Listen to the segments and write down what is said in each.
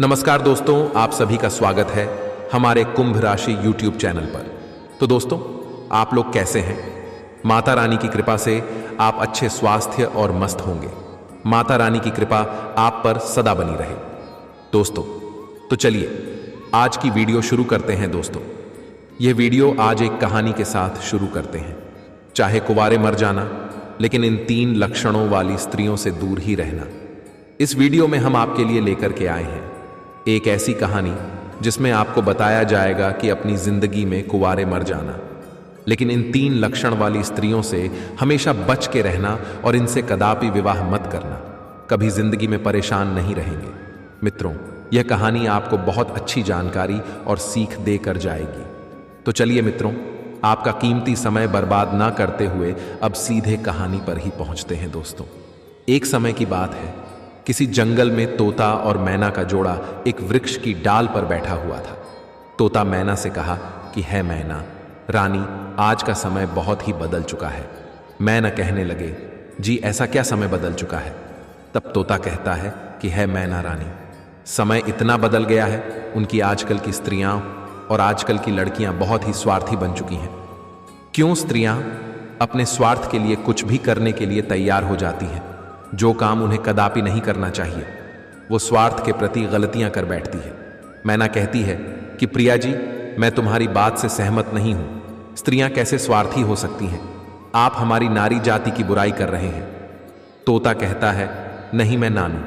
नमस्कार दोस्तों, आप सभी का स्वागत है हमारे कुंभ राशि YouTube चैनल पर। तो दोस्तों, आप लोग कैसे हैं? माता रानी की कृपा से आप अच्छे स्वास्थ्य और मस्त होंगे। माता रानी की कृपा आप पर सदा बनी रहे। दोस्तों, तो चलिए आज की वीडियो शुरू करते हैं। दोस्तों, यह वीडियो आज एक कहानी के साथ शुरू करते हैं। चाहे कुंवारे मर जाना, लेकिन इन 3 लक्षणों वाली स्त्रियों से दूर ही रहना। इस वीडियो में हम आपके लिए लेकर के आए हैं एक ऐसी कहानी जिसमें आपको बताया जाएगा कि अपनी जिंदगी में कुंवारे मर जाना, लेकिन इन 3 लक्षण वाली स्त्रियों से हमेशा बच के रहना और इनसे कदापि विवाह मत करना। कभी जिंदगी में परेशान नहीं रहेंगे। मित्रों, यह कहानी आपको बहुत अच्छी जानकारी और सीख देकर जाएगी। तो चलिए मित्रों, आपका कीमती समय बर्बाद ना करते हुए अब सीधे कहानी पर ही पहुंचते हैं। दोस्तों, एक समय की बात है, किसी जंगल में तोता और मैना का जोड़ा एक वृक्ष की डाल पर बैठा हुआ था। तोता मैना से कहा कि है मैना रानी, आज का समय बहुत ही बदल चुका है। मैना कहने लगे, जी ऐसा क्या समय बदल चुका है? तब तोता कहता है कि है मैना रानी, समय इतना बदल गया है, उनकी आजकल की स्त्रियां और आजकल की लड़कियां बहुत ही स्वार्थी बन चुकी हैं। क्यों स्त्रियां अपने स्वार्थ के लिए कुछ भी करने के लिए तैयार हो जाती हैं। जो काम उन्हें कदापि नहीं करना चाहिए, वो स्वार्थ के प्रति गलतियां कर बैठती है। मैना कहती है कि प्रिया जी, मैं तुम्हारी बात से सहमत नहीं हूं। स्त्रियां कैसे स्वार्थी हो सकती हैं? आप हमारी नारी जाति की बुराई कर रहे हैं। तोता कहता है, नहीं मैं नानू,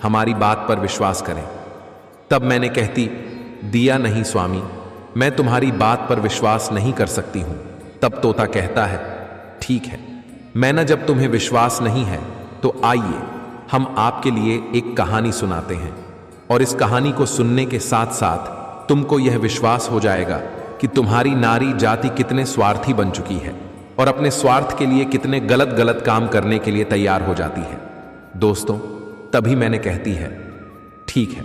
हमारी बात पर विश्वास करें। तब मैंने कहती, दिया नहीं स्वामी, मैं तुम्हारी बात पर विश्वास नहीं कर सकती हूं। तब तोता कहता है, ठीक है मैना, जब तुम्हें विश्वास नहीं है तो आइए हम आपके लिए एक कहानी सुनाते हैं, और इस कहानी को सुनने के साथ साथ तुमको यह विश्वास हो जाएगा कि तुम्हारी नारी जाति कितने स्वार्थी बन चुकी है और अपने स्वार्थ के लिए कितने गलत गलत काम करने के लिए तैयार हो जाती है। दोस्तों, तभी मैंने कहती है, ठीक है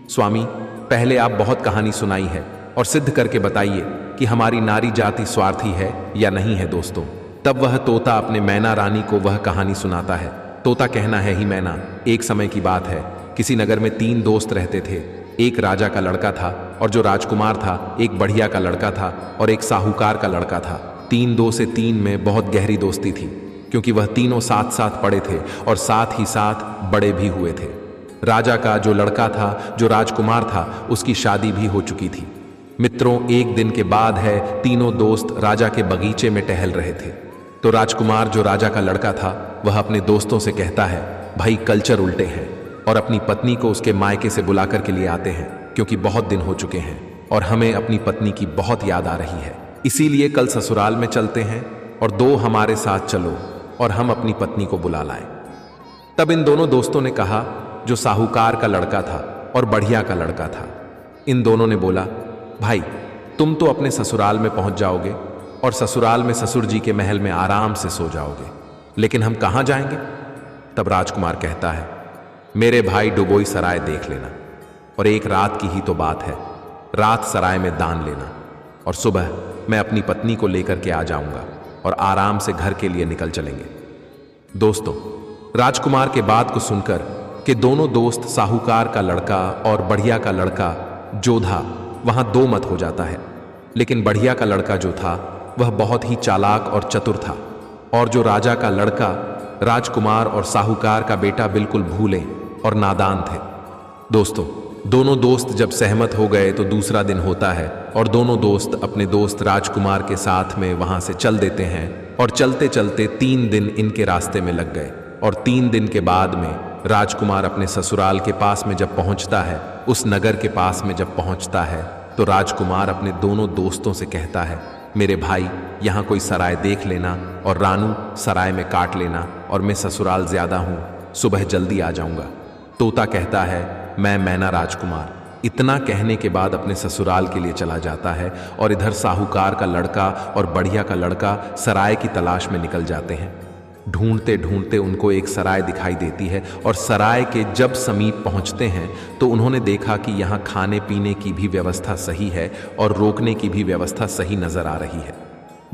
स्वामी, पहले आप बहुत कहानी सुनाई है और सिद्ध करके बताइए कि हमारी नारी जाति स्वार्थी है या नहीं है। दोस्तों, तब वह तोता अपने मैना रानी को वह कहानी सुनाता है। तोता कहना है, ही मैना, एक समय की बात है, किसी नगर में 3 दोस्त रहते थे। एक राजा का लड़का था, और जो राजकुमार था, एक बढ़िया का लड़का था और एक साहूकार का लड़का था। 3 से 3 में बहुत गहरी दोस्ती थी, क्योंकि वह तीनों साथ साथ पढ़े थे और साथ ही साथ बड़े भी हुए थे। राजा का जो लड़का था, जो राजकुमार था, उसकी शादी भी हो चुकी थी। मित्रों, एक दिन के बाद है, तीनों दोस्त राजा के बगीचे में टहल रहे थे। तो राजकुमार, जो राजा का लड़का था, वह अपने दोस्तों से कहता है, भाई कल्चर उल्टे हैं, और अपनी पत्नी को उसके मायके से बुला कर के लिए आते हैं, क्योंकि बहुत दिन हो चुके हैं और हमें अपनी पत्नी की बहुत याद आ रही है। इसीलिए कल ससुराल में चलते हैं और 2 हमारे साथ चलो और हम अपनी पत्नी को बुला लाएं। तब इन दोनों दोस्तों ने कहा, जो साहूकार का लड़का था और बढ़िया का लड़का था, इन दोनों ने बोला, भाई तुम तो अपने ससुराल में पहुंच जाओगे और ससुराल में ससुर जी के महल में आराम से सो जाओगे, लेकिन हम कहां जाएंगे? तब राजकुमार कहता है, मेरे भाई डुबोई सराय देख लेना, और एक रात की ही तो बात है, रात सराय में दान लेना, और सुबह मैं अपनी पत्नी को लेकर के आ जाऊंगा और आराम से घर के लिए निकल चलेंगे। दोस्तों, राजकुमार के बात को सुनकर कि दोनों दोस्त, साहूकार का लड़का और बढ़िया का लड़का जोधा, वहां 2 मत हो जाता है। लेकिन बढ़िया का लड़का जो था, वह बहुत ही चालाक और चतुर था, और जो राजा का लड़का, राजकुमार और साहूकार का बेटा बिल्कुल भूले और नादान थे। दोस्तों, दोनों दोस्त जब सहमत हो गए तो दूसरा दिन होता है, और दोनों दोस्त अपने दोस्त राजकुमार के साथ में वहां से चल देते हैं, और चलते चलते 3 दिन इनके रास्ते में लग गए। और 3 दिन के बाद में राजकुमार अपने ससुराल के पास में जब पहुंचता है, उस नगर के पास में जब पहुंचता है, तो राजकुमार अपने दोनों दोस्तों से कहता है, मेरे भाई यहाँ कोई सराय देख लेना, और रानू सराय में काट लेना, और मैं ससुराल ज्यादा हूँ, सुबह जल्दी आ जाऊंगा। तोता कहता है, मैं मैना राजकुमार। इतना कहने के बाद अपने ससुराल के लिए चला जाता है, और इधर साहूकार का लड़का और बढ़िया का लड़का सराय की तलाश में निकल जाते हैं। ढूंढते ढूंढते उनको एक सराय दिखाई देती है, और सराय के जब समीप पहुंचते हैं तो उन्होंने देखा कि यहाँ खाने पीने की भी व्यवस्था सही है और रोकने की भी व्यवस्था सही नजर आ रही है।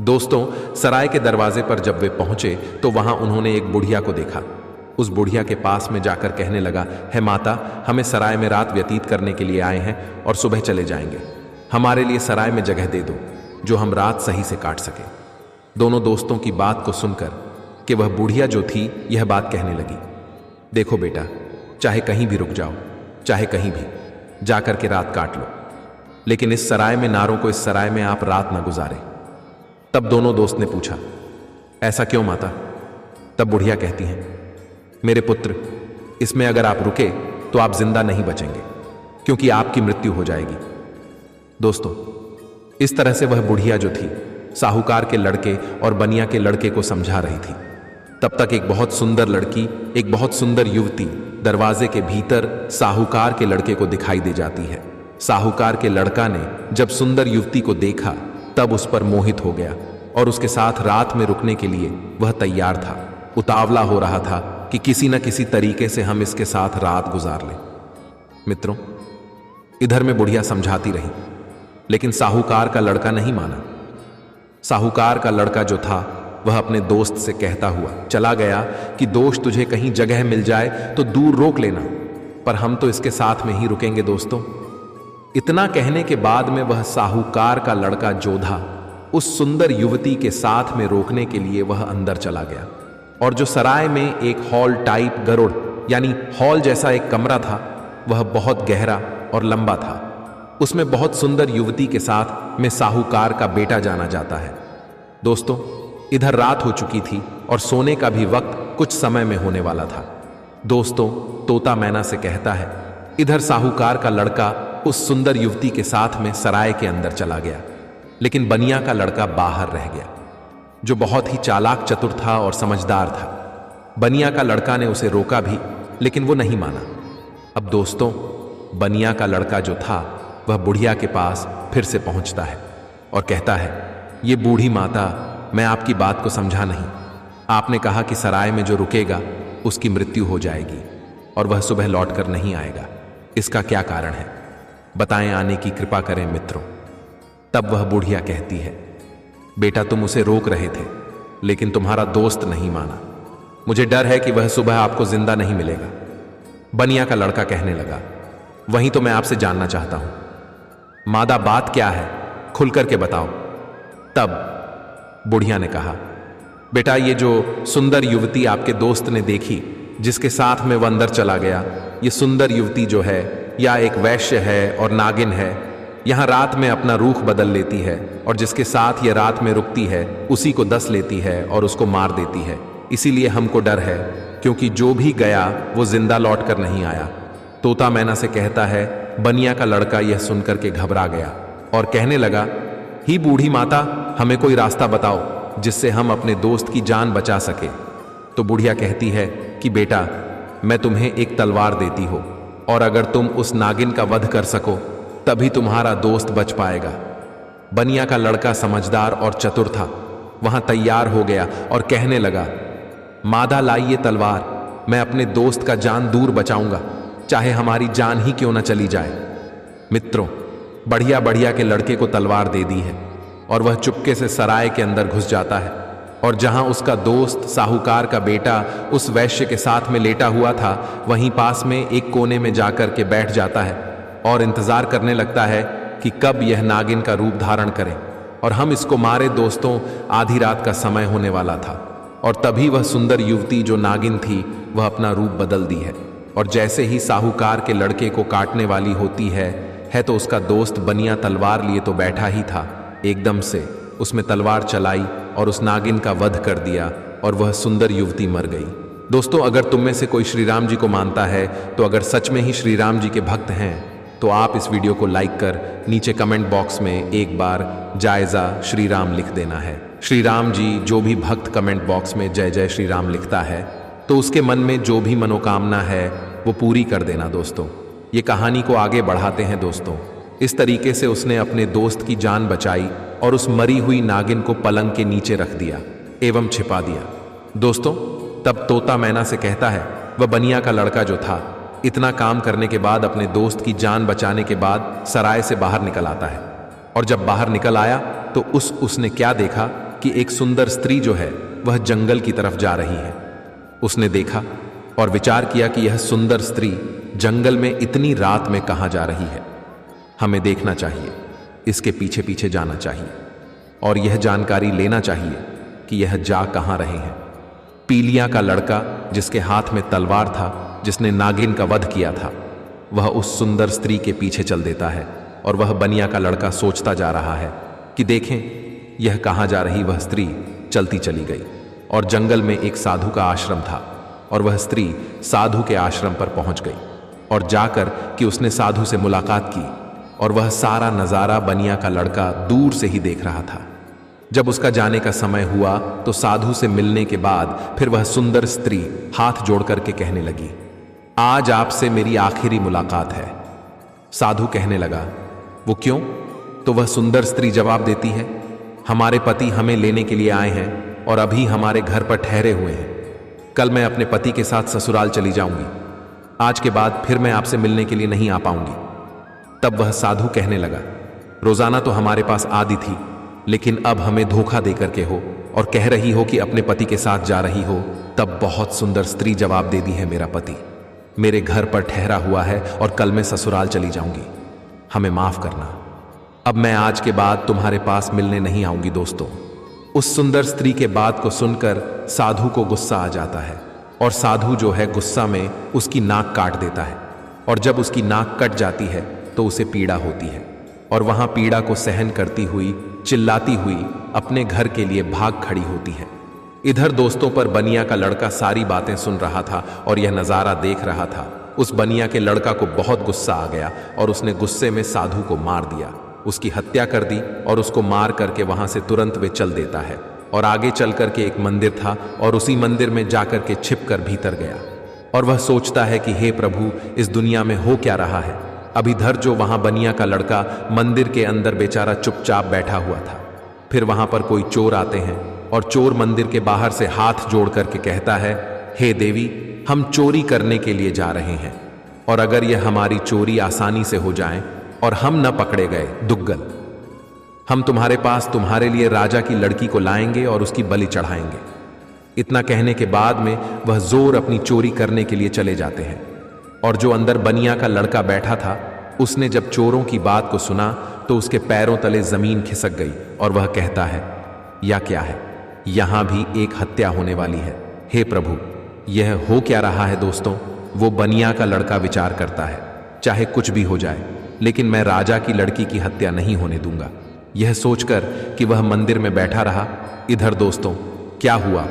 दोस्तों, सराय के दरवाजे पर जब वे पहुंचे तो वहां उन्होंने एक बुढ़िया को देखा। उस बुढ़िया के पास में जाकर कहने लगा, है माता, हमें सराय में रात व्यतीत करने के लिए आए हैं और सुबह चले जाएंगे। हमारे लिए सराय में जगह दे दो जो हम रात सही से काट सके। दोनों दोस्तों की बात को सुनकर कि वह बुढ़िया जो थी यह बात कहने लगी, देखो बेटा, चाहे कहीं भी रुक जाओ, चाहे कहीं भी जाकर के रात काट लो, लेकिन इस सराय में ना रहो, इस सराय में आप रात ना गुजारे। तब दोनों दोस्त ने पूछा, ऐसा क्यों माता? तब बुढ़िया कहती हैं, मेरे पुत्र, इसमें अगर आप रुके तो आप जिंदा नहीं बचेंगे, क्योंकि आपकी मृत्यु हो जाएगी। दोस्तों, इस तरह से वह बुढ़िया जो थी साहूकार के लड़के और बनिया के लड़के को समझा रही थी। तब तक एक बहुत सुंदर लड़की, एक बहुत सुंदर युवती दरवाजे के भीतर साहूकार के लड़के को दिखाई दे जाती है। साहूकार के लड़का ने जब सुंदर युवती को देखा तब उस पर मोहित हो गया और उसके साथ रात में रुकने के लिए वह तैयार था। उतावला हो रहा था कि किसी न किसी तरीके से हम इसके साथ रात गुजार लें। मित्रों, इधर में बुढ़िया समझाती रही, लेकिन साहूकार का लड़का नहीं माना। साहूकार का लड़का जो था वह अपने दोस्त से कहता हुआ चला गया कि दोस्त, तुझे कहीं जगह मिल जाए तो दूर रोक लेना, पर हम तो इसके साथ में ही रुकेंगे दोस्तों। इतना कहने के बाद में वह साहूकार का लड़का जोधा उस सुंदर युवती के साथ में रोकने के लिए वह अंदर चला गया। और जो सराय में एक हॉल टाइप गरुड़ यानी हॉल जैसा एक कमरा था, वह बहुत गहरा और लंबा था। उसमें बहुत सुंदर युवती के साथ में साहूकार का बेटा जाना जाता है। दोस्तों, इधर रात हो चुकी थी और सोने का भी वक्त कुछ समय में होने वाला था। दोस्तों, तोता मैना से कहता है, इधर साहूकार का लड़का उस सुंदर युवती के साथ में सराय के अंदर चला गया, लेकिन बनिया का लड़का बाहर रह गया, जो बहुत ही चालाक चतुर था और समझदार था। बनिया का लड़का ने उसे रोका भी, लेकिन वो नहीं माना। अब दोस्तों, बनिया का लड़का जो था वह बुढ़िया के पास फिर से पहुंचता है और कहता है, ये बूढ़ी माता, मैं आपकी बात को समझा नहीं। आपने कहा कि सराय में जो रुकेगा उसकी मृत्यु हो जाएगी और वह सुबह लौटकर नहीं आएगा। इसका क्या कारण है? बताएं, आने की कृपा करें मित्रों। तब वह बुढ़िया कहती है, बेटा, तुम उसे रोक रहे थे, लेकिन तुम्हारा दोस्त नहीं माना। मुझे डर है कि वह सुबह आपको जिंदा नहीं मिलेगा। बनिया का लड़का कहने लगा, वहीं तो मैं आपसे जानना चाहता हूं। मादा, बात क्या है? खुल करके बताओ। तब बुढ़िया ने कहा, बेटा, ये जो सुंदर युवती आपके दोस्त ने देखी, जिसके साथ में वह अंदर चला गया, ये सुंदर युवती जो है या एक वैश्य है और नागिन है। यहाँ रात में अपना रूख बदल लेती है और जिसके साथ ये रात में रुकती है उसी को डस लेती है और उसको मार देती है। इसीलिए हमको डर है, क्योंकि जो भी गया वो जिंदा लौट कर नहीं आया। तोता मैना से कहता है, बनिया का लड़का यह सुनकर के घबरा गया और कहने लगा, ही बूढ़ी माता, हमें कोई रास्ता बताओ जिससे हम अपने दोस्त की जान बचा सके। तो बुढ़िया कहती है कि बेटा, मैं तुम्हें एक तलवार देती हूं और अगर तुम उस नागिन का वध कर सको तभी तुम्हारा दोस्त बच पाएगा। बनिया का लड़का समझदार और चतुर था, वहां तैयार हो गया और कहने लगा, मादा, लाइए तलवार, मैं अपने दोस्त का जान दूर बचाऊंगा, चाहे हमारी जान ही क्यों न चली जाए। मित्रों, बढ़िया के लड़के को तलवार दे दी है और वह चुपके से सराय के अंदर घुस जाता है और जहां उसका दोस्त साहूकार का बेटा उस वैश्य के साथ में लेटा हुआ था, वहीं पास में एक कोने में जाकर के बैठ जाता है और इंतजार करने लगता है कि कब यह नागिन का रूप धारण करे और हम इसको मारे। दोस्तों, आधी रात का समय होने वाला था और तभी वह सुंदर युवती जो नागिन थी वह अपना रूप बदल दी है और जैसे ही साहूकार के लड़के को काटने वाली होती है तो उसका दोस्त बनिया तलवार लिए तो बैठा ही था, एकदम से उसमें तलवार चलाई और उस नागिन का वध कर दिया और वह सुंदर युवती मर गई। दोस्तों, अगर तुम में से कोई श्री राम जी को मानता है, तो अगर सच में ही श्री राम जी के भक्त हैं, तो आप इस वीडियो को लाइक कर नीचे कमेंट बॉक्स में एक बार जायजा श्री राम लिख देना है। श्री राम जी, जो भी भक्त कमेंट बॉक्स में जय जय श्री राम लिखता है तो उसके मन में जो भी मनोकामना है वो पूरी कर देना। दोस्तों, ये कहानी को आगे बढ़ाते हैं। दोस्तों, इस तरीके से उसने अपने दोस्त की जान बचाई और उस मरी हुई नागिन को पलंग के नीचे रख दिया एवं छिपा दिया। दोस्तों, तब तोता मैना से कहता है, वह बनिया का लड़का जो था, इतना काम करने के बाद, अपने दोस्त की जान बचाने के बाद सराय से बाहर निकल आता है और जब बाहर निकल आया तो उसने क्या देखा कि एक सुंदर स्त्री जो है वह जंगल की तरफ जा रही है। उसने देखा और विचार किया कि यह सुंदर स्त्री जंगल में इतनी रात में कहां जा रही है। हमें देखना चाहिए, इसके पीछे पीछे जाना चाहिए और यह जानकारी लेना चाहिए कि यह जा कहां रहे हैं। पीलिया का लड़का जिसके हाथ में तलवार था, जिसने नागिन का वध किया था, वह उस सुंदर स्त्री के पीछे चल देता है और वह बनिया का लड़का सोचता जा रहा है कि देखें यह कहां जा रही वह स्त्री चलती चली गई। और जंगल में एक साधु का आश्रम था और वह स्त्री साधु के आश्रम पर पहुंच गई और जाकर कि उसने साधु से मुलाकात की और वह सारा नजारा बनिया का लड़का दूर से ही देख रहा था। जब उसका जाने का समय हुआ तो साधु से मिलने के बाद फिर वह सुंदर स्त्री हाथ जोड़ करके कहने लगी, आज आपसे मेरी आखिरी मुलाकात है। साधु कहने लगा, वो क्यों? तो वह सुंदर स्त्री जवाब देती है, हमारे पति हमें लेने के लिए आए हैं और अभी हमारे घर पर ठहरे हुए हैं। कल मैं अपने पति के साथ ससुराल चली जाऊंगी। आज के बाद फिर मैं आपसे मिलने के लिए नहीं आ पाऊंगी। तब वह साधु कहने लगा, रोजाना तो हमारे पास आती थी, लेकिन अब हमें धोखा देकर के हो और कह रही हो कि अपने पति के साथ जा रही हो। तब बहुत सुंदर स्त्री जवाब दे दी है, मेरा पति मेरे घर पर ठहरा हुआ है और कल मैं ससुराल चली जाऊंगी। हमें माफ करना, अब मैं आज के बाद तुम्हारे पास मिलने नहीं आऊंगी। दोस्तों, उस सुंदर स्त्री के बात को सुनकर साधु को गुस्सा आ जाता है और साधु जो है गुस्सा में उसकी नाक काट देता है और जब उसकी नाक कट जाती है तो उसे पीड़ा होती है और वहां पीड़ा को सहन करती हुई चिल्लाती हुई अपने घर के लिए भाग खड़ी होती है। इधर दोस्तों पर बनिया का लड़का सारी बातें सुन रहा था और यह नजारा देख रहा था। उस बनिया के लड़का को बहुत गुस्सा आ गया और उसने गुस्से में साधु को मार दिया, उसकी हत्या कर दी और उसको मार करके वहां से तुरंत वे चल देता है और आगे चल करके एक मंदिर था और उसी मंदिर में जाकर के छिपकर भीतर गया और वह सोचता है कि हे प्रभु, इस दुनिया में हो क्या रहा है। अब इधर जो वहां बनिया का लड़का मंदिर के अंदर बेचारा चुपचाप बैठा हुआ था। फिर वहां पर कोई चोर आते हैं और चोर मंदिर के बाहर से हाथ जोड़ करके कहता है, हे देवी, हम चोरी करने के लिए जा रहे हैं और अगर यह हमारी चोरी आसानी से हो जाए और हम न पकड़े गए दुग्गल, हम तुम्हारे पास तुम्हारे लिए राजा की लड़की को लाएंगे और उसकी बलि चढ़ाएंगे। इतना कहने के बाद में वह जोर अपनी चोरी करने के लिए चले जाते हैं और जो अंदर बनिया का लड़का बैठा था, उसने जब चोरों की बात को सुना तो उसके पैरों तले जमीन खिसक गई और वह कहता है, या क्या है, यहां भी एक हत्या होने वाली है। हे प्रभु, यह हो क्या रहा है। दोस्तों, वो बनिया का लड़का विचार करता है, चाहे कुछ भी हो जाए लेकिन मैं राजा की लड़की की हत्या नहीं होने दूंगा। यह सोचकर कि वह मंदिर में बैठा रहा। इधर दोस्तों क्या हुआ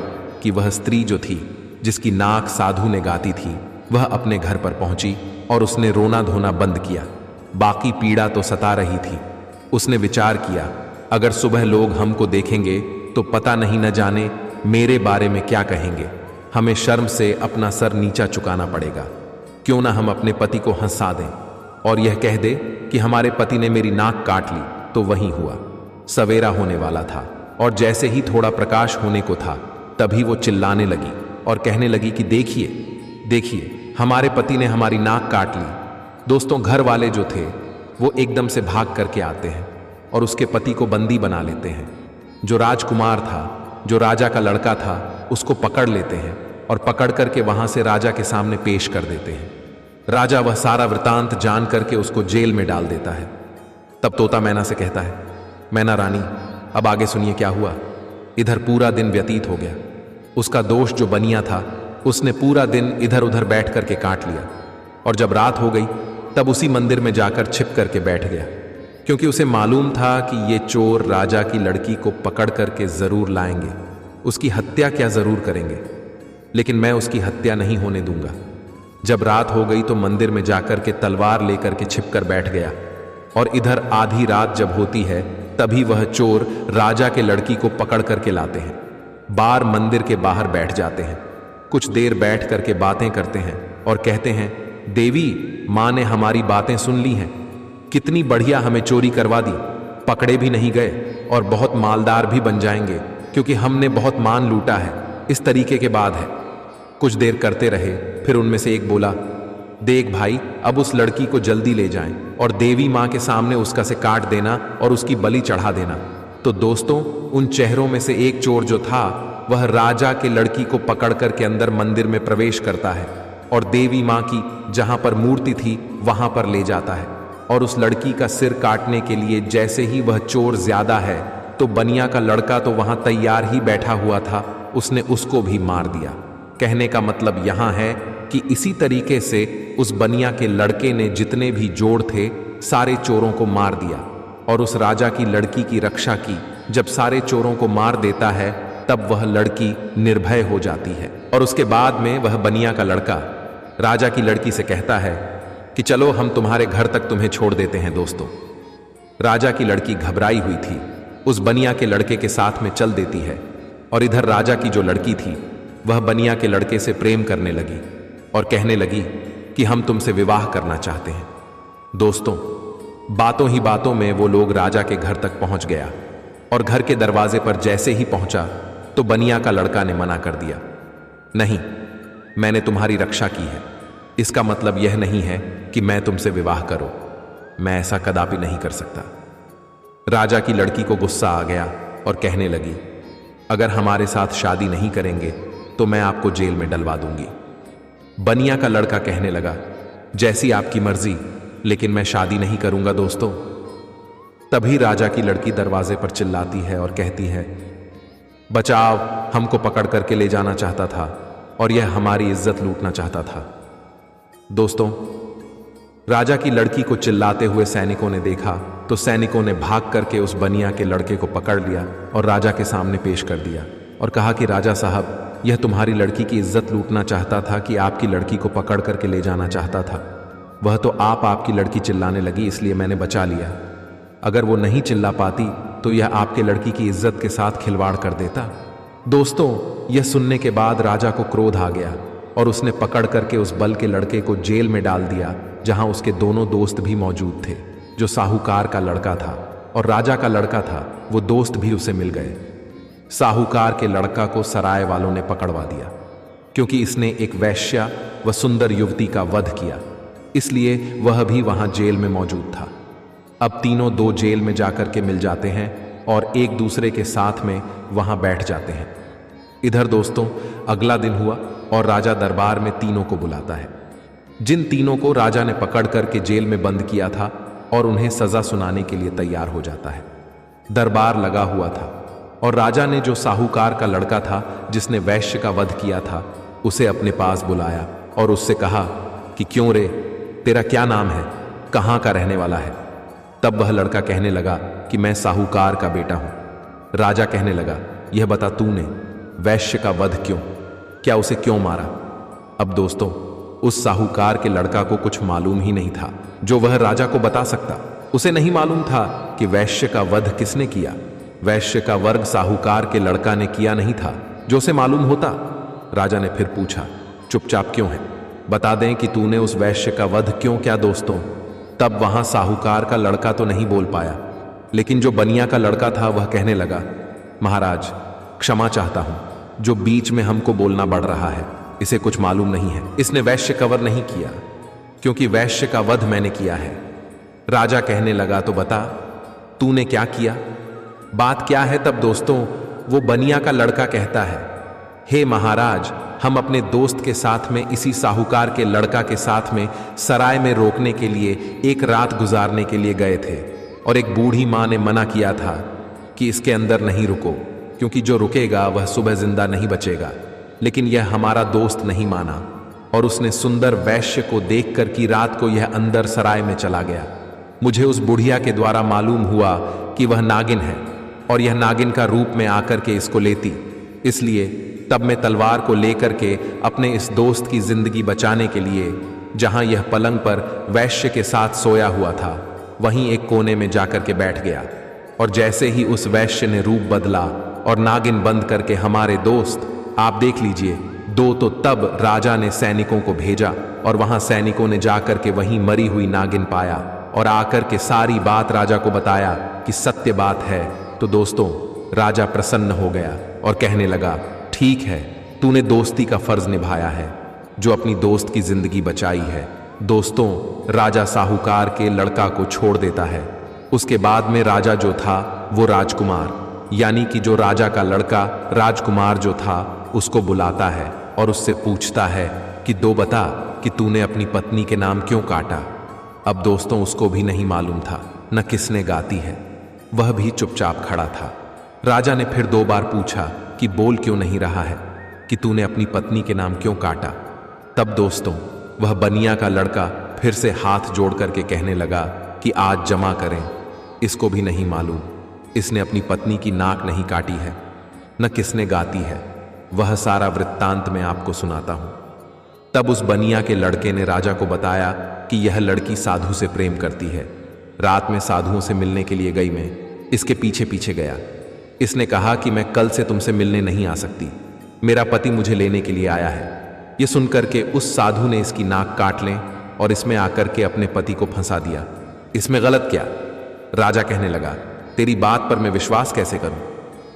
कि वह स्त्री जो थी, जिसकी नाक साधु ने गाती थी, वह अपने घर पर पहुंची और उसने रोना धोना बंद किया। बाकी पीड़ा तो सता रही थी। उसने विचार किया, अगर सुबह लोग हमको देखेंगे तो पता नहीं न जाने मेरे बारे में क्या कहेंगे। हमें शर्म से अपना सर नीचा चुकाना पड़ेगा। क्यों ना हम अपने पति को हंसा दें और यह कह दे कि हमारे पति ने मेरी नाक काट ली। तो वही हुआ, सवेरा होने वाला था और जैसे ही थोड़ा प्रकाश होने को था तभी वो चिल्लाने लगी और कहने लगी कि देखिए देखिए, हमारे पति ने हमारी नाक काट ली। दोस्तों, घर वाले जो थे वो एकदम से भाग करके आते हैं और उसके पति को बंदी बना लेते हैं। जो राजकुमार था, जो राजा का लड़का था, उसको पकड़ लेते हैं और पकड़ करके वहां से राजा के सामने पेश कर देते हैं। राजा वह सारा वृतांत जान करके उसको जेल में डाल देता है। तब तोता मैना से कहता है, मैना रानी, अब आगे सुनिए क्या हुआ। इधर पूरा दिन व्यतीत हो गया। उसका दोस्त जो बनिया था, उसने पूरा दिन इधर उधर बैठ करके काट लिया और जब रात हो गई तब उसी मंदिर में जाकर छिप करके बैठ गया, क्योंकि उसे मालूम था कि ये चोर राजा की लड़की को पकड़ करके जरूर लाएंगे, उसकी हत्या क्या जरूर करेंगे, लेकिन मैं उसकी हत्या नहीं होने दूंगा। जब रात हो गई तो मंदिर में जाकर के तलवार लेकर के छिपकर बैठ गया और इधर आधी रात जब होती है तभी वह चोर राजा के लड़की को पकड़ करके लाते हैं। बार मंदिर के बाहर बैठ जाते हैं, कुछ देर बैठ करके बातें करते हैं और कहते हैं, देवी माँ ने हमारी बातें सुन ली हैं, कितनी बढ़िया हमें चोरी करवा दी, पकड़े भी नहीं गए और बहुत मालदार भी बन जाएंगे क्योंकि हमने बहुत मान लूटा है। इस तरीके के बाद है। कुछ देर करते रहे, फिर उनमें से एक बोला, देख भाई, अब उस लड़की को जल्दी ले जाएं और देवी माँ के सामने उसका से काट देना और उसकी बलि चढ़ा देना। तो दोस्तों, उन चेहरों में से एक चोर जो था वह राजा के लड़की को पकड़ कर के अंदर मंदिर में प्रवेश करता है और देवी मां की जहां पर मूर्ति थी वहां पर ले जाता है और उस लड़की का सिर काटने के लिए जैसे ही वह चोर ज्यादा है तो बनिया का लड़का तो वहां तैयार ही बैठा हुआ था, उसने उसको भी मार दिया। कहने का मतलब यहां है कि इसी तरीके से उस बनिया के लड़के ने जितने भी जोड़ थे सारे चोरों को मार दिया और उस राजा की लड़की की रक्षा की। जब सारे चोरों को मार देता है तब वह लड़की निर्भय हो जाती है और उसके बाद में वह बनिया का लड़का राजा की लड़की से कहता है कि चलो हम तुम्हारे घर तक तुम्हें छोड़ देते हैं। दोस्तों, राजा की लड़की घबराई हुई थी, उस बनिया के लड़के के साथ में चल देती है और इधर राजा की जो लड़की थी वह बनिया के लड़के से प्रेम करने लगी और कहने लगी कि हम तुमसे विवाह करना चाहते हैं। दोस्तों, बातों ही बातों में वो लोग राजा के घर तक पहुंच गया और घर के दरवाजे पर जैसे ही पहुंचा तो बनिया का लड़का ने मना कर दिया, नहीं, मैंने तुम्हारी रक्षा की है, इसका मतलब यह नहीं है कि मैं तुमसे विवाह करूं, मैं ऐसा कदापि नहीं कर सकता। राजा की लड़की को गुस्सा आ गया और कहने लगी, अगर हमारे साथ शादी नहीं करेंगे तो मैं आपको जेल में डलवा दूंगी। बनिया का लड़का कहने लगा, जैसी आपकी मर्जी, लेकिन मैं शादी नहीं करूंगा। दोस्तों, तभी राजा की लड़की दरवाजे पर चिल्लाती है और कहती है, बचाओ, हमको पकड़ करके ले जाना चाहता था और यह हमारी इज्जत लूटना चाहता था। दोस्तों, राजा की लड़की को चिल्लाते हुए सैनिकों ने देखा तो सैनिकों ने भाग करके उस बनिया के लड़के को पकड़ लिया और राजा के सामने पेश कर दिया और कहा कि राजा साहब, यह तुम्हारी लड़की की इज्जत लूटना चाहता था कि आपकी लड़की को पकड़ करके ले जाना चाहता था। वह तो आपकी लड़की चिल्लाने लगी इसलिए मैंने बचा लिया। अगर वो नहीं चिल्ला पाती तो यह आपके लड़की की इज्जत के साथ खिलवाड़ कर देता। दोस्तों, यह सुनने के बाद राजा को क्रोध आ गया और उसने पकड़ करके उस बल के लड़के को जेल में डाल दिया जहां उसके दोनों दोस्त भी मौजूद थे। जो साहूकार का लड़का था और राजा का लड़का था, वो दोस्त भी उसे मिल गए। साहूकार के लड़का को सराय वालों ने पकड़वा दिया क्योंकि इसने एक वैश्या व सुंदर युवती का वध किया, इसलिए वह भी वहां जेल में मौजूद था। अब तीनों दो जेल में जाकर के मिल जाते हैं और एक दूसरे के साथ में वहां बैठ जाते हैं। इधर दोस्तों, अगला दिन हुआ और राजा दरबार में तीनों को बुलाता है। जिन तीनों को राजा ने पकड़ करके जेल में बंद किया था और उन्हें सजा सुनाने के लिए तैयार हो जाता है। दरबार लगा हुआ था और राजा ने जो साहूकार का लड़का था जिसने वैश्य का वध किया था उसे अपने पास बुलाया और उससे कहा कि क्यों रे, तेरा क्या नाम है, कहाँ का रहने वाला है। तब वह लड़का कहने लगा कि मैं साहूकार का बेटा हूं। राजा कहने लगा, यह बता तूने वैश्य का वध क्यों, क्या उसे क्यों मारा। अब दोस्तों, उस साहूकार के लड़का को कुछ मालूम ही नहीं था जो वह राजा को बता सकता। उसे नहीं मालूम था कि वैश्य का वध किसने किया। वैश्य का वर्ग साहूकार के लड़का ने किया नहीं था। जो उसे मालूम होता, राजा ने फिर पूछा, चुपचाप क्यों है, बता दें कि तूने उस वैश्य का वध क्यों किया। दोस्तों, तब वहां साहूकार का लड़का तो नहीं बोल पाया, लेकिन जो बनिया का लड़का था वह कहने लगा, महाराज क्षमा चाहता हूं, जो बीच में हमको बोलना पड़ रहा है, इसे कुछ मालूम नहीं है, इसने वैश्य का वध नहीं किया क्योंकि वैश्य का वध मैंने किया है। राजा कहने लगा, तो बता तूने क्या किया, बात क्या है। तब दोस्तों, वो बनिया का लड़का कहता है, हे महाराज, हम अपने दोस्त के साथ में इसी साहूकार के लड़का के साथ में सराय में रोकने के लिए एक रात गुजारने के लिए गए थे और एक बूढ़ी मां ने मना किया था कि इसके अंदर नहीं रुको क्योंकि जो रुकेगा वह सुबह जिंदा नहीं बचेगा। लेकिन यह हमारा दोस्त नहीं माना और उसने सुंदर वैश्य को देखकर कि रात को यह अंदर सराय में चला गया। मुझे उस बुढ़िया के द्वारा मालूम हुआ कि वह नागिन है और यह नागिन का रूप में आकर के इसको लेती, इसलिए तब मैं तलवार को लेकर के अपने इस दोस्त की जिंदगी बचाने के लिए जहां यह पलंग पर वैश्य के साथ सोया हुआ था वहीं एक कोने में जाकर के बैठ गया। और जैसे ही उस वैश्य ने रूप बदला और नागिन बंद करके हमारे दोस्त, आप देख लीजिए दो, तो तब राजा ने सैनिकों को भेजा और वहां सैनिकों ने जाकर के वहीं मरी हुई नागिन पाया और आकर के सारी बात राजा को बताया कि सत्य बात है। तो दोस्तों, राजा प्रसन्न हो गया और कहने लगा, ठीक है, तूने दोस्ती का फर्ज निभाया है, जो अपनी दोस्त की जिंदगी बचाई है। दोस्तों, राजा साहूकार के लड़का को छोड़ देता है। उसके बाद में राजा जो था वो राजकुमार यानी कि जो राजा का लड़का राजकुमार जो था उसको बुलाता है और उससे पूछता है कि दो बता कि तूने अपनी पत्नी के नाम क्यों काटा। अब दोस्तों उसको भी नहीं मालूम था न किसने गाती है, वह भी चुपचाप खड़ा था। राजा ने फिर 2 बार पूछा कि बोल क्यों नहीं रहा है, कि तूने अपनी पत्नी के नाम क्यों काटा। तब दोस्तों वह बनिया का लड़का फिर से हाथ जोड़ करके कहने लगा कि आज जमा करें। इसको भी नहीं मालूम इसने अपनी पत्नी की नाक नहीं काटी है, न किसने गाती है। वह सारा वृत्तांत मैं आपको सुनाता हूं। तब उस बनिया के लड़के ने राजा को बताया कि यह लड़की साधु से प्रेम करती है। रात में साधुओं से मिलने के लिए गई, मैं इसके पीछे पीछे गया। इसने कहा कि मैं कल से तुमसे मिलने नहीं आ सकती, मेरा पति मुझे लेने के लिए आया है। यह सुनकर के उस साधु ने इसकी नाक काट लें और इसमें आकर के अपने पति को फंसा दिया। इसमें गलत क्या? राजा कहने लगा, तेरी बात पर मैं विश्वास कैसे करूं?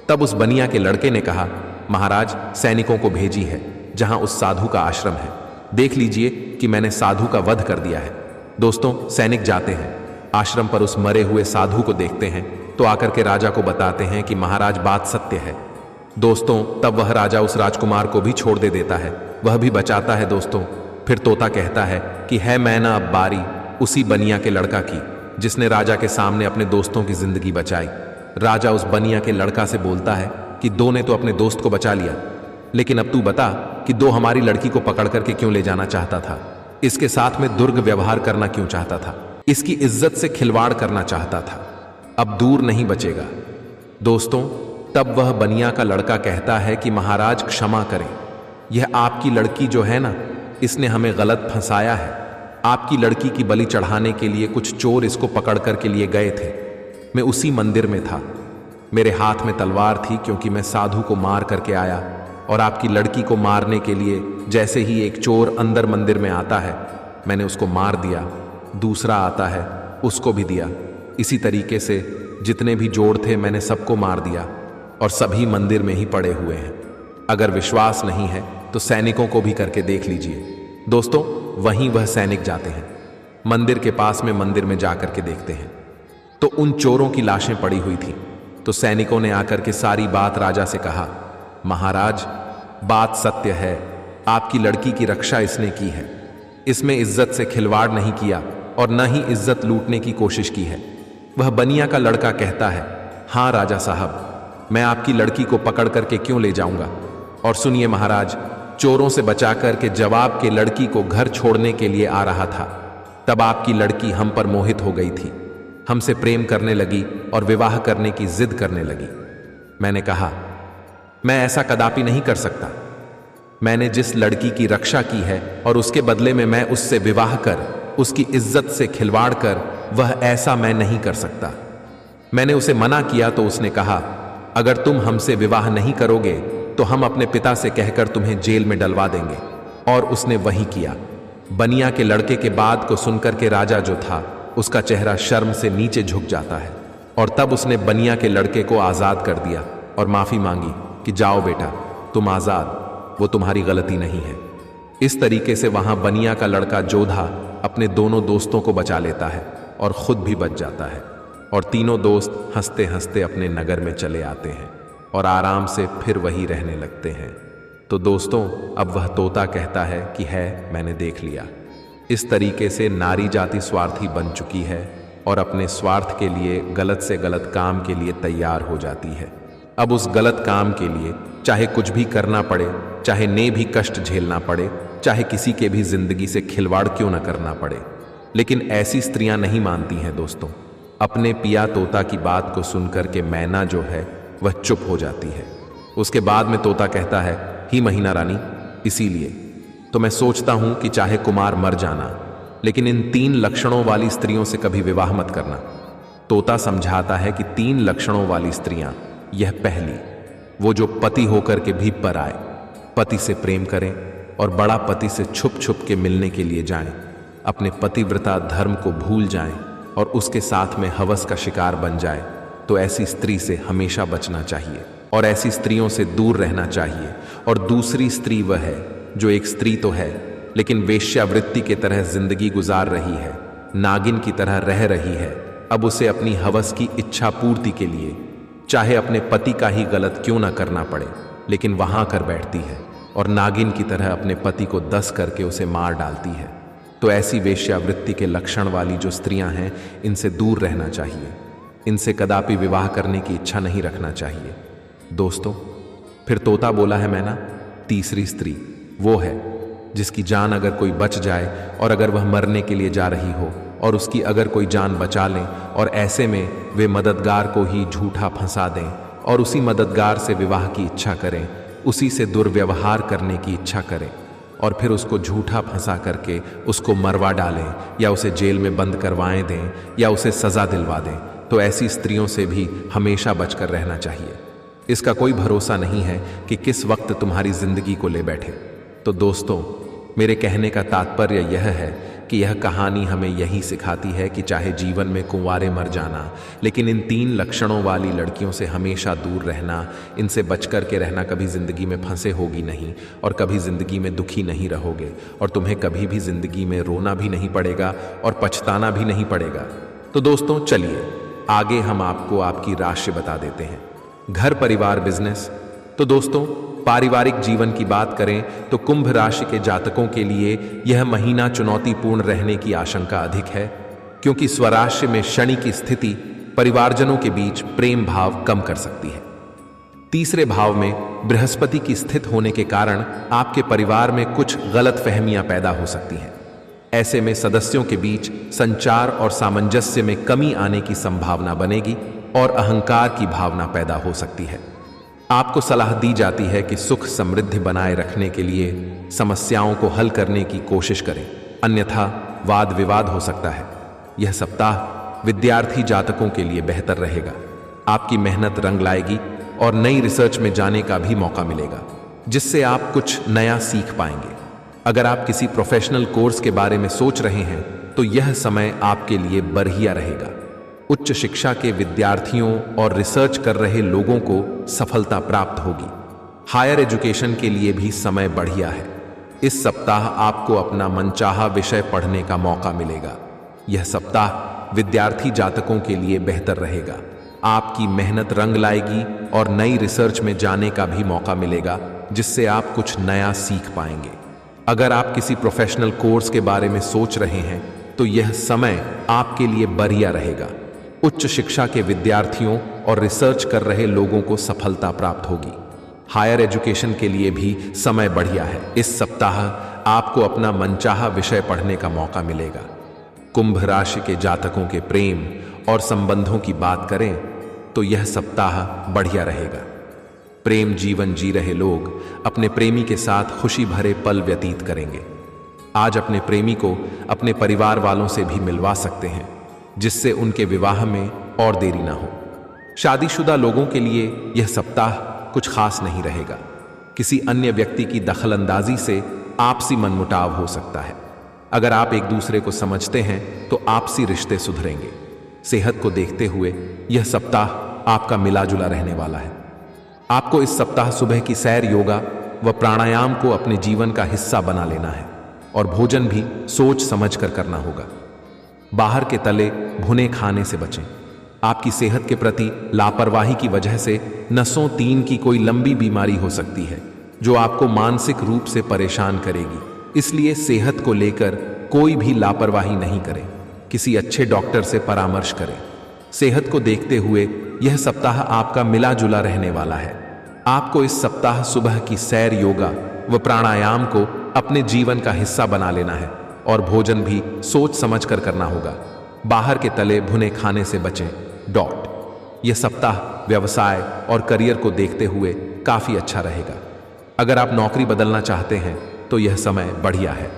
तब उस बनिया के लड़के ने कहा, महाराज सैनिकों को भेजी है जहां उस साधु का आश्रम है, देख लीजिए कि मैंने साधु का वध कर दिया है। दोस्तों सैनिक जाते हैं, आश्रम पर उस मरे हुए साधु को देखते हैं तो आकर के राजा को बताते हैं कि महाराज बात सत्य है। दोस्तों तब वह राजा उस राजकुमार को भी छोड़ देता है, वह भी बचाता है। दोस्तों फिर तोता कहता है कि है मैना अब बारी उसी बनिया के लड़का की जिसने राजा के सामने अपने दोस्तों की जिंदगी बचाई। राजा उस बनिया के लड़का से बोलता है कि दो ने तो अपने दोस्त को बचा लिया, लेकिन अब तू बता कि दो हमारी लड़की को पकड़ करके क्यों ले जाना चाहता था, इसके साथ में दुर्ग व्यवहार करना क्यों चाहता था, इसकी इज्जत से खिलवाड़ करना चाहता था, अब दूर नहीं बचेगा। दोस्तों तब वह बनिया का लड़का कहता है कि महाराज क्षमा करें, यह आपकी लड़की जो है ना, इसने हमें गलत फंसाया है। आपकी लड़की की बलि चढ़ाने के लिए कुछ चोर इसको पकड़ कर के लिए गए थे, मैं उसी मंदिर में था, मेरे हाथ में तलवार थी क्योंकि मैं साधु को मार करके आया, और आपकी लड़की को मारने के लिए जैसे ही एक चोर अंदर मंदिर में आता है मैंने उसको मार दिया, दूसरा आता है उसको भी दिया, इसी तरीके से जितने भी जोड़ थे मैंने सबको मार दिया और सभी मंदिर में ही पड़े हुए हैं। अगर विश्वास नहीं है तो सैनिकों को भी करके देख लीजिए। दोस्तों वहीं वह सैनिक जाते हैं, मंदिर के पास में मंदिर में जाकर के देखते हैं तो उन चोरों की लाशें पड़ी हुई थी। तो सैनिकों ने आकर के सारी बात राजा से कहा, महाराज बात सत्य है, आपकी लड़की की रक्षा इसने की है, इसमें इज्जत से खिलवाड़ नहीं किया और न ही इज्जत लूटने की कोशिश की है। वह बनिया का लड़का कहता है, हाँ राजा साहब, मैं आपकी लड़की को पकड़ करके क्यों ले जाऊंगा। और सुनिए महाराज, चोरों से बचा करके जवाब के लड़की को घर छोड़ने के लिए आ रहा था, तब आपकी लड़की हम पर मोहित हो गई थी, हमसे प्रेम करने लगी और विवाह करने की जिद करने लगी। मैंने कहा मैं ऐसा कदापि नहीं कर सकता, मैंने जिस लड़की की रक्षा की है और उसके बदले में मैं उससे विवाह कर उसकी इज्जत से खिलवाड़ कर, वह ऐसा मैं नहीं कर सकता। मैंने उसे मना किया तो उसने कहा, अगर तुम हमसे विवाह नहीं करोगे तो हम अपने पिता से कहकर तुम्हें जेल में डलवा देंगे, और उसने वही किया। बनिया के लड़के के बात को सुनकर के राजा जो था उसका चेहरा शर्म से नीचे झुक जाता है, और तब उसने बनिया के लड़के को आजाद कर दिया और माफी मांगी कि जाओ बेटा तुम आजाद, वो तुम्हारी गलती नहीं है। इस तरीके से वहां बनिया का लड़का जोधा अपने दोनों दोस्तों को बचा लेता है और खुद भी बच जाता है, और तीनों दोस्त हंसते हंसते अपने नगर में चले आते हैं और आराम से फिर वही रहने लगते हैं। तो दोस्तों अब वह तोता कहता है कि है मैंने देख लिया। इस तरीके से नारी जाति स्वार्थी बन चुकी है और अपने स्वार्थ के लिए गलत से गलत काम के लिए तैयार हो जाती है। अब उस गलत काम के लिए चाहे कुछ भी करना पड़े, चाहे ने भी कष्ट झेलना पड़े, चाहे किसी के भी जिंदगी से खिलवाड़ क्यों न करना पड़े, लेकिन ऐसी स्त्रियां नहीं मानती हैं। दोस्तों अपने पिया तोता की बात को सुनकर के मैना जो है वह चुप हो जाती है। उसके बाद में तोता कहता है, ही महीना रानी, इसीलिए तो मैं सोचता हूं कि चाहे कुमार मर जाना, लेकिन इन 3 लक्षणों वाली स्त्रियों से कभी विवाह मत करना। तोता समझाता है कि 3 लक्षणों वाली स्त्रियां, यह पहली, वो जो पति होकर के भी पर आए, पति से प्रेम करें और बड़ा पति से छुप छुप के मिलने के लिए जाएं, अपने पतिव्रता धर्म को भूल जाएं और उसके साथ में हवस का शिकार बन जाए, तो ऐसी स्त्री से हमेशा बचना चाहिए और ऐसी स्त्रियों से दूर रहना चाहिए। और दूसरी स्त्री वह है जो एक स्त्री तो है लेकिन वेश्यावृत्ति की तरह जिंदगी गुजार रही है, नागिन की तरह रह रही है। अब उसे अपनी हवस की इच्छा पूर्ति के लिए चाहे अपने पति का ही गलत क्यों ना करना पड़े, लेकिन वहां कर बैठती है और नागिन की तरह अपने पति को दस करके उसे मार डालती है। तो ऐसी वेश्यावृत्ति के लक्षण वाली जो स्त्रियां हैं, इनसे दूर रहना चाहिए। इनसे कदापि विवाह करने की इच्छा नहीं रखना चाहिए। दोस्तों, फिर तोता बोला है मैना, तीसरी स्त्री वो है जिसकी जान अगर कोई बच जाए और अगर वह मरने के लिए जा रही हो और उसकी अगर कोई जान बचा लें और ऐसे में वे मददगार को ही झूठा फंसा दें और उसी मददगार से विवाह की इच्छा करें, उसी से दुर्व्यवहार करने की इच्छा करें और फिर उसको झूठा फंसा करके उसको मरवा डालें या उसे जेल में बंद करवाएं दें या उसे सजा दिलवा दें, तो ऐसी स्त्रियों से भी हमेशा बचकर रहना चाहिए। इसका कोई भरोसा नहीं है कि किस वक्त तुम्हारी जिंदगी को ले बैठे। तो दोस्तों, मेरे कहने का तात्पर्य यह है कि यह कहानी हमें यही सिखाती है कि चाहे जीवन में कुंवारे मर जाना, लेकिन इन 3 लक्षणों वाली लड़कियों से हमेशा दूर रहना, इनसे बचकर के रहना। कभी जिंदगी में फंसे होगी नहीं और कभी जिंदगी में दुखी नहीं रहोगे और तुम्हें कभी भी जिंदगी में रोना भी नहीं पड़ेगा और पछताना भी नहीं पड़ेगा। तो दोस्तों, चलिए आगे हम आपको आपकी राशि बता देते हैं। घर, परिवार, बिजनेस। तो दोस्तों, पारिवारिक जीवन की बात करें तो कुंभ राशि के जातकों के लिए यह महीना चुनौतीपूर्ण रहने की आशंका अधिक है, क्योंकि स्वराशि में शनि की स्थिति परिवारजनों के बीच प्रेम भाव कम कर सकती है। तीसरे भाव में बृहस्पति की स्थित होने के कारण आपके परिवार में कुछ गलतफहमियां पैदा हो सकती हैं। ऐसे में सदस्यों के बीच संचार और सामंजस्य में कमी आने की संभावना बनेगी और अहंकार की भावना पैदा हो सकती है। आपको सलाह दी जाती है कि सुख समृद्धि बनाए रखने के लिए समस्याओं को हल करने की कोशिश करें, अन्यथा वाद विवाद हो सकता है। यह सप्ताह विद्यार्थी जातकों के लिए बेहतर रहेगा। आपकी मेहनत रंग लाएगी और नई रिसर्च में जाने का भी मौका मिलेगा, जिससे आप कुछ नया सीख पाएंगे। अगर आप किसी प्रोफेशनल कोर्स के बारे में सोच रहे हैं तो यह समय आपके लिए बढ़िया रहेगा। उच्च शिक्षा के विद्यार्थियों और रिसर्च कर रहे लोगों को सफलता प्राप्त होगी। हायर एजुकेशन के लिए भी समय बढ़िया है। इस सप्ताह आपको अपना मनचाहा विषय पढ़ने का मौका मिलेगा। यह सप्ताह विद्यार्थी जातकों के लिए बेहतर रहेगा। आपकी मेहनत रंग लाएगी और नई रिसर्च में जाने का भी मौका मिलेगा, जिससे आप कुछ नया सीख पाएंगे। अगर आप किसी प्रोफेशनल कोर्स के बारे में सोच रहे हैं तो यह समय आपके लिए बढ़िया रहेगा। उच्च शिक्षा के विद्यार्थियों और रिसर्च कर रहे लोगों को सफलता प्राप्त होगी। हायर एजुकेशन के लिए भी समय बढ़िया है। इस सप्ताह आपको अपना मनचाहा विषय पढ़ने का मौका मिलेगा। कुंभ राशि के जातकों के प्रेम और संबंधों की बात करें तो यह सप्ताह बढ़िया रहेगा। प्रेम जीवन जी रहे लोग अपने प्रेमी के साथ खुशी भरे पल व्यतीत करेंगे। आज अपने प्रेमी को अपने परिवार वालों से भी मिलवा सकते हैं, जिससे उनके विवाह में और देरी ना हो। शादीशुदा लोगों के लिए यह सप्ताह कुछ खास नहीं रहेगा। किसी अन्य व्यक्ति की दखलंदाजी से आपसी मनमुटाव हो सकता है। अगर आप एक दूसरे को समझते हैं तो आपसी रिश्ते सुधरेंगे। सेहत को देखते हुए यह सप्ताह आपका मिला जुला रहने वाला है। आपको इस सप्ताह सुबह की सैर, योगा व प्राणायाम को अपने जीवन का हिस्सा बना लेना है और भोजन भी सोच समझ कर करना होगा। बाहर के तले भुने खाने से बचें। आपकी सेहत के प्रति लापरवाही की वजह से नसों तीन की कोई लंबी बीमारी हो सकती है, जो आपको मानसिक रूप से परेशान करेगी। इसलिए सेहत को लेकर कोई भी लापरवाही नहीं करें। किसी अच्छे डॉक्टर से परामर्श करें। सेहत को देखते हुए यह सप्ताह आपका मिला जुला रहने वाला है। आपको इस सप्ताह सुबह की सैर, योगा व प्राणायाम को अपने जीवन का हिस्सा बना लेना है और भोजन भी सोच समझ कर करना होगा। बाहर के तले भुने खाने से बचें। यह सप्ताह व्यवसाय और करियर को देखते हुए काफी अच्छा रहेगा। अगर आप नौकरी बदलना चाहते हैं तो यह समय बढ़िया है।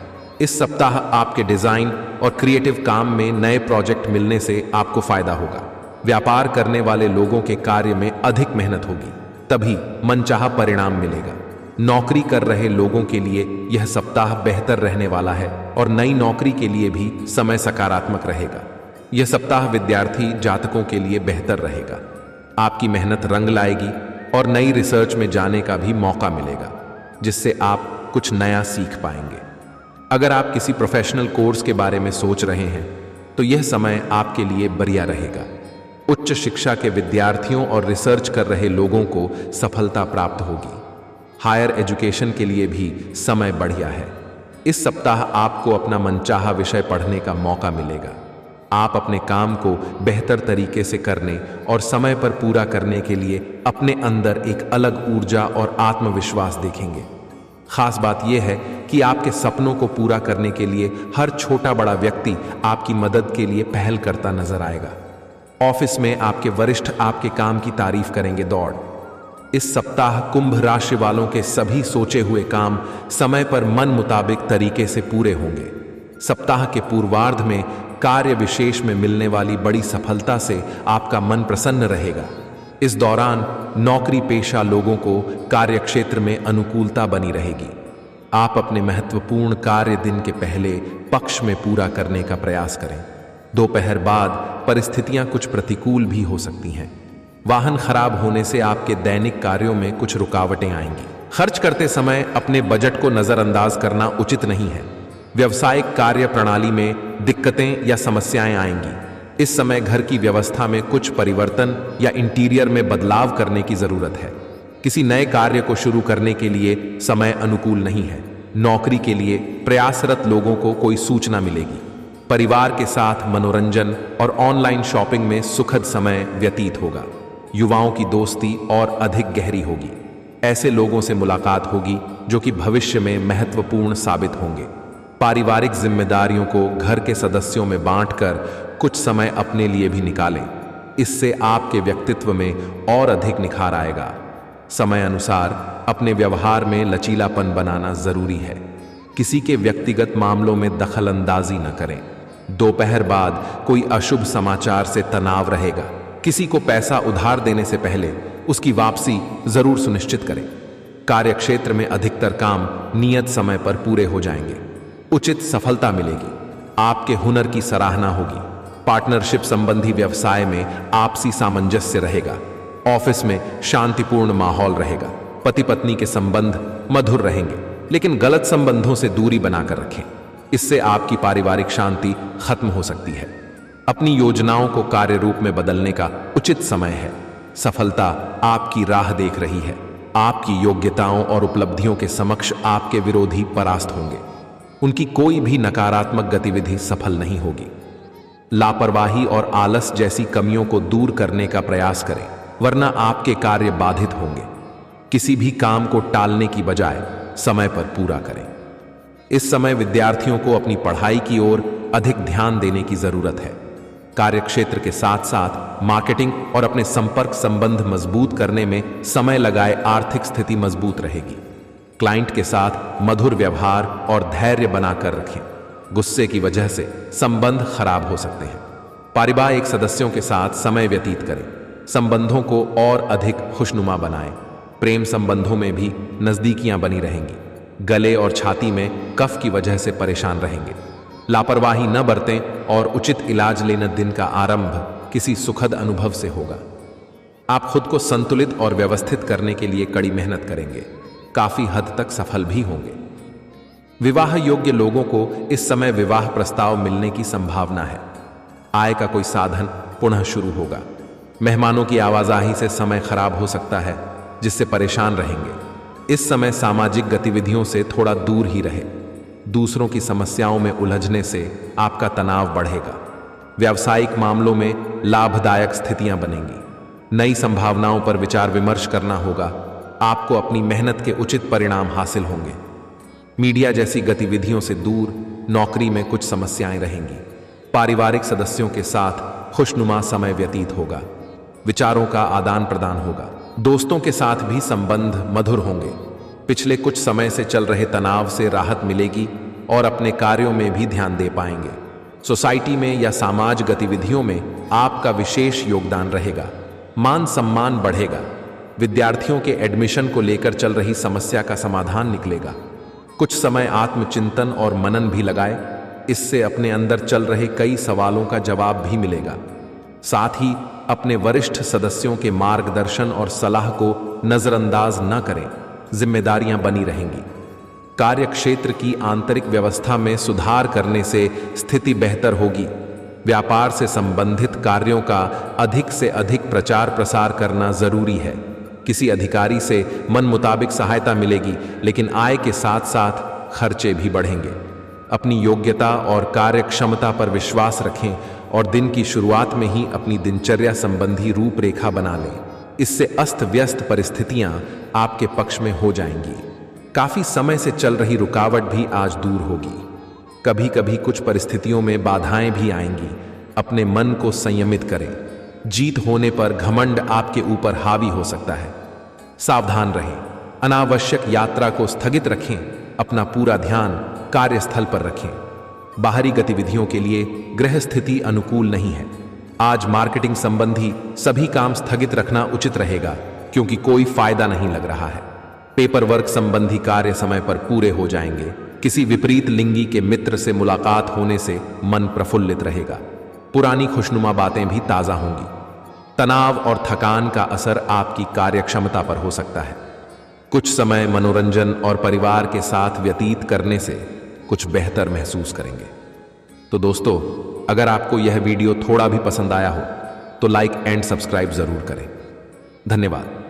इस सप्ताह आपके डिजाइन और क्रिएटिव काम में नए प्रोजेक्ट मिलने से आपको फायदा होगा। व्यापार करने वाले लोगों के कार्य में अधिक मेहनत होगी, तभी मनचाहा परिणाम मिलेगा। नौकरी कर रहे लोगों के लिए यह सप्ताह बेहतर रहने वाला है और नई नौकरी के लिए भी समय सकारात्मक रहेगा। यह सप्ताह विद्यार्थी जातकों के लिए बेहतर रहेगा। आपकी मेहनत रंग लाएगी और नई रिसर्च में जाने का भी मौका मिलेगा, जिससे आप कुछ नया सीख पाएंगे। अगर आप किसी प्रोफेशनल कोर्स के बारे में सोच रहे हैं तो यह समय आपके लिए बढ़िया रहेगा। उच्च शिक्षा के विद्यार्थियों और रिसर्च कर रहे लोगों को सफलता प्राप्त होगी। हायर एजुकेशन के लिए भी समय बढ़िया है। इस सप्ताह आपको अपना मनचाहा विषय पढ़ने का मौका मिलेगा। आप अपने काम को बेहतर तरीके से करने और समय पर पूरा करने के लिए अपने अंदर एक अलग ऊर्जा और आत्मविश्वास देखेंगे। खास बात यह है कि आपके सपनों को पूरा करने के लिए हर छोटा बड़ा व्यक्ति आपकी मदद के लिए पहल करता नजर आएगा। ऑफिस में आपके वरिष्ठ आपके काम की तारीफ करेंगे। दौड़ इस सप्ताह कुंभ राशि वालों के सभी सोचे हुए काम समय पर मन मुताबिक तरीके से पूरे होंगे। सप्ताह के पूर्वार्ध में कार्य विशेष में मिलने वाली बड़ी सफलता से आपका मन प्रसन्न रहेगा। इस दौरान नौकरी पेशा लोगों को कार्यक्षेत्र में अनुकूलता बनी रहेगी। आप अपने महत्वपूर्ण कार्य दिन के पहले पक्ष में पूरा करने का प्रयास करें। दोपहर बाद परिस्थितियां कुछ प्रतिकूल भी हो सकती हैं। वाहन खराब होने से आपके दैनिक कार्यों में कुछ रुकावटें आएंगी। खर्च करते समय अपने बजट को नजरअंदाज करना उचित नहीं है। व्यावसायिक कार्य प्रणाली में दिक्कतें या समस्याएं आएंगी। इस समय घर की व्यवस्था में कुछ परिवर्तन या इंटीरियर में बदलाव करने की जरूरत है। किसी नए कार्य को शुरू करने के लिए समय अनुकूल नहीं है। नौकरी के लिए प्रयासरत लोगों को कोई सूचना मिलेगी। परिवार के साथ मनोरंजन और ऑनलाइन शॉपिंग में सुखद समय व्यतीत होगा। युवाओं की दोस्ती और अधिक गहरी होगी। ऐसे लोगों से मुलाकात होगी जो कि भविष्य में महत्वपूर्ण साबित होंगे। पारिवारिक जिम्मेदारियों को घर के सदस्यों में बांटकर कुछ समय अपने लिए भी निकालें। इससे आपके व्यक्तित्व में और अधिक निखार आएगा। समय अनुसार अपने व्यवहार में लचीलापन बनाना जरूरी है। किसी के व्यक्तिगत मामलों में दखल अंदाजी न करें। दोपहर बाद कोई अशुभ समाचार से तनाव रहेगा। किसी को पैसा उधार देने से पहले उसकी वापसी जरूर सुनिश्चित करें। कार्यक्षेत्र में अधिकतर काम नियत समय पर पूरे हो जाएंगे। उचित सफलता मिलेगी। आपके हुनर की सराहना होगी। पार्टनरशिप संबंधी व्यवसाय में आपसी सामंजस्य रहेगा। ऑफिस में शांतिपूर्ण माहौल रहेगा। पति पत्नी के संबंध मधुर रहेंगे, लेकिन गलत संबंधों से दूरी बनाकर रखें। इससे आपकी पारिवारिक शांति खत्म हो सकती है। अपनी योजनाओं को कार्य रूप में बदलने का उचित समय है। सफलता आपकी राह देख रही है। आपकी योग्यताओं और उपलब्धियों के समक्ष आपके विरोधी परास्त होंगे। उनकी कोई भी नकारात्मक गतिविधि सफल नहीं होगी। लापरवाही और आलस जैसी कमियों को दूर करने का प्रयास करें, वरना आपके कार्य बाधित होंगे। किसी भी काम को टालने की बजाय समय पर पूरा करें। इस समय विद्यार्थियों को अपनी पढ़ाई की ओर अधिक ध्यान देने की जरूरत है। कार्यक्षेत्र के साथ साथ मार्केटिंग और अपने संपर्क संबंध मजबूत करने में समय लगाए आर्थिक स्थिति मजबूत रहेगी। क्लाइंट के साथ मधुर व्यवहार और धैर्य बनाकर रखें। गुस्से की वजह से संबंध खराब हो सकते हैं। पारिवारिक सदस्यों के साथ समय व्यतीत करें। संबंधों को और अधिक खुशनुमा बनाएं। प्रेम संबंधों में भी नजदीकियां बनी रहेंगी। गले और छाती में कफ की वजह से परेशान रहेंगे। लापरवाही न बरतें और उचित इलाज लेना। दिन का आरंभ किसी सुखद अनुभव से होगा। आप खुद को संतुलित और व्यवस्थित करने के लिए कड़ी मेहनत करेंगे। काफी हद तक सफल भी होंगे। विवाह योग्य लोगों को इस समय विवाह प्रस्ताव मिलने की संभावना है। आय का कोई साधन पुनः शुरू होगा। मेहमानों की आवाजाही से समय खराब हो सकता है, जिससे परेशान रहेंगे। इस समय सामाजिक गतिविधियों से थोड़ा दूर ही रहे। दूसरों की समस्याओं में उलझने से आपका तनाव बढ़ेगा। व्यावसायिक मामलों में लाभदायक स्थितियां बनेंगी। नई संभावनाओं पर विचार विमर्श करना होगा। आपको अपनी मेहनत के उचित परिणाम हासिल होंगे। मीडिया जैसी गतिविधियों से दूर नौकरी में कुछ समस्याएं रहेंगी। पारिवारिक सदस्यों के साथ खुशनुमा समय व्यतीत होगा। विचारों का आदान प्रदान होगा। दोस्तों के साथ भी संबंध मधुर होंगे। पिछले कुछ समय से चल रहे तनाव से राहत मिलेगी और अपने कार्यों में भी ध्यान दे पाएंगे। सोसाइटी में या समाज गतिविधियों में आपका विशेष योगदान रहेगा। मान सम्मान बढ़ेगा। विद्यार्थियों के एडमिशन को लेकर चल रही समस्या का समाधान निकलेगा। कुछ समय आत्मचिंतन और मनन भी लगाए। इससे अपने अंदर चल रहे कई सवालों का जवाब भी मिलेगा। साथ ही अपने वरिष्ठ सदस्यों के मार्गदर्शन और सलाह को नजरअंदाज न करें। जिम्मेदारियां बनी रहेंगी। कार्यक्षेत्र की आंतरिक व्यवस्था में सुधार करने से स्थिति बेहतर होगी। व्यापार से संबंधित कार्यों का अधिक से अधिक प्रचार प्रसार करना जरूरी है। किसी अधिकारी से मन मुताबिक सहायता मिलेगी, लेकिन आय के साथ साथ खर्चे भी बढ़ेंगे। अपनी योग्यता और कार्यक्षमता पर विश्वास रखें और दिन की शुरुआत में ही अपनी दिनचर्या संबंधी रूपरेखा बना लें। इससे अस्त व्यस्त परिस्थितियां आपके पक्ष में हो जाएंगी। काफी समय से चल रही रुकावट भी आज दूर होगी। कभी कभी कुछ परिस्थितियों में बाधाएं भी आएंगी। अपने मन को संयमित करें। जीत होने पर घमंड आपके ऊपर हावी हो सकता है। सावधान रहें। अनावश्यक यात्रा को स्थगित रखें। अपना पूरा ध्यान कार्यस्थल पर रखें। बाहरी गतिविधियों के लिए ग्रह स्थिति अनुकूल नहीं है। आज मार्केटिंग संबंधी सभी काम स्थगित रखना उचित रहेगा, क्योंकि कोई फायदा नहीं लग रहा है। पेपर वर्क संबंधी कार्य समय पर पूरे हो जाएंगे। किसी विपरीत लिंगी के मित्र से मुलाकात होने से मन प्रफुल्लित रहेगा। पुरानी खुशनुमा बातें भी ताजा होंगी। तनाव और थकान का असर आपकी कार्यक्षमता पर हो सकता है। कुछ समय मनोरंजन और परिवार के साथ व्यतीत करने से कुछ बेहतर महसूस करेंगे। तो दोस्तों, अगर आपको यह वीडियो थोड़ा भी पसंद आया हो तो लाइक एंड सब्सक्राइब जरूर करें। धन्यवाद।